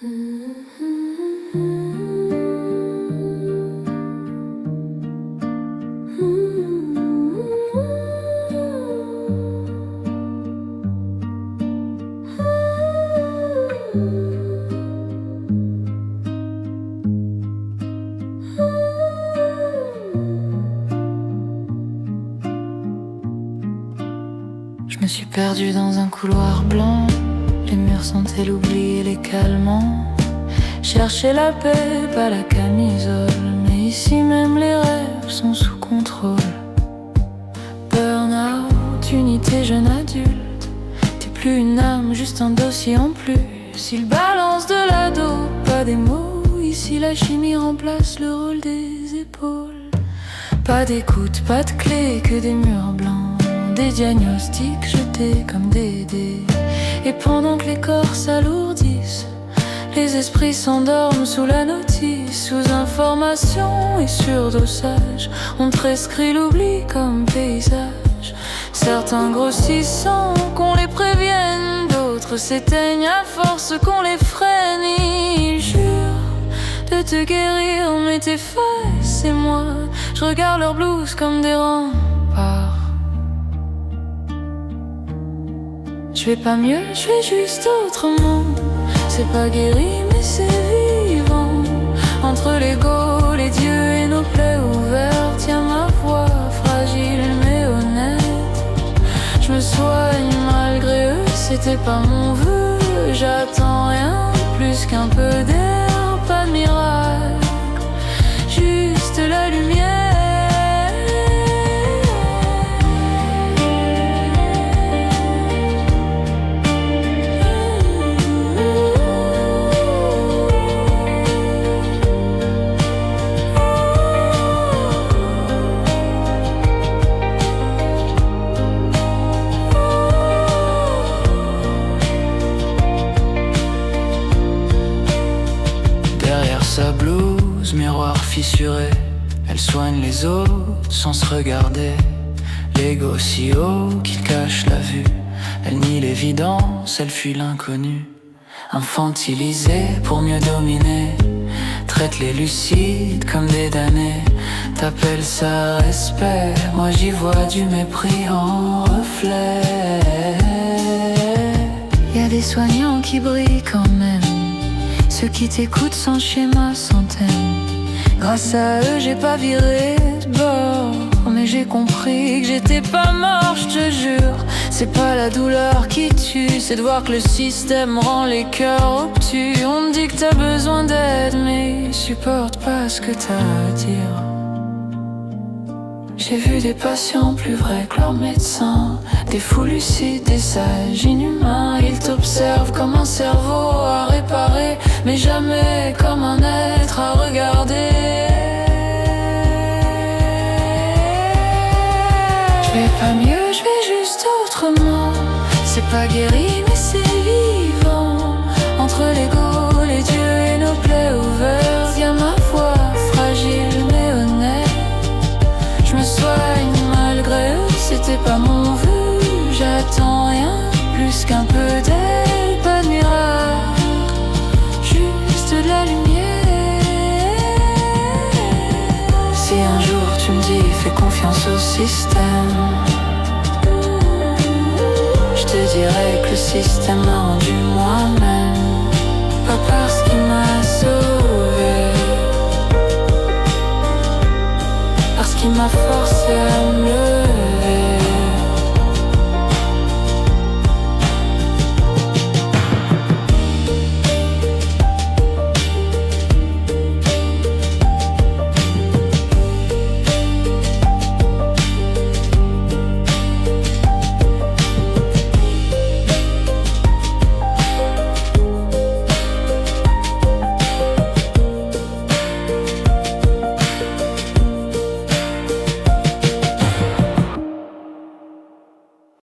Je me suis perdue dans un couloir blanc. Les murs sentaient l'oubli et les calmants. Chercher la paix, pas la camisole. Mais ici même les rêves sont sous contrôle. Burn-out, unité jeune adulte. T'es plus une âme, juste un dossier en plus. S'il balance de l'ado, pas des mots. Ici la chimie remplace le rôle des épaules. Pas d'écoute, pas de clé, que des murs blancs. Des diagnostics jetés comme des dés. Et pendant que les corps s'alourdissent, les esprits s'endorment sous la notice. Sous information et surdosage, on prescrit l'oubli comme paysage. Certains grossissent sans qu'on les prévienne, d'autres s'éteignent à force qu'on les freine. Ils jurent de te guérir, mais tes fesses et moi, je regarde leurs blouses comme des remparts. Je vais pas mieux, je vais juste autrement. C'est pas guéri mais c'est vivant. Entre l'ego, les dieux et nos plaies ouvertes, tiens ma voix fragile mais honnête. Je me soigne malgré eux, c'était pas mon vœu. J'attends rien plus qu'un peu d'air, pas de miracle, juste la lumière. Sa blouse, miroir fissuré, elle soigne les autres sans se regarder. L'ego si haut qu'il cache la vue, elle nie l'évidence, elle fuit l'inconnu. Infantilisée pour mieux dominer, traite les lucides comme des damnés. T'appelles ça respect, moi j'y vois du mépris en reflet. Y'a des soignants qui brillent quand même, ceux qui t'écoutent sans schéma, sans thème. Grâce à eux j'ai pas viré de bord, mais j'ai compris que j'étais pas mort, je te jure. C'est pas la douleur qui tue, c'est de voir que le système rend les cœurs obtus. On me dit que t'as besoin d'aide, mais supporte pas ce que t'as à dire. J'ai vu des patients plus vrais que leurs médecins, des fous lucides, des sages inhumains. Ils t'observent comme un cerveau à réparer, mais jamais comme un être à regarder. Je vais pas mieux, je vais juste autrement. C'est pas guéri mais c'est vivant. Entre l'ego, les dieux et nos plaies ouvertes, y'a ma voix fragile mais honnête. Je me soigne malgré eux, c'était pas mon vœu. J'attends rien plus qu'un peu d'aide, pas de miracle, juste de la lumière. Si un jour tu me dis fais confiance au système, je te dirai que le système m'a rendu moi-même.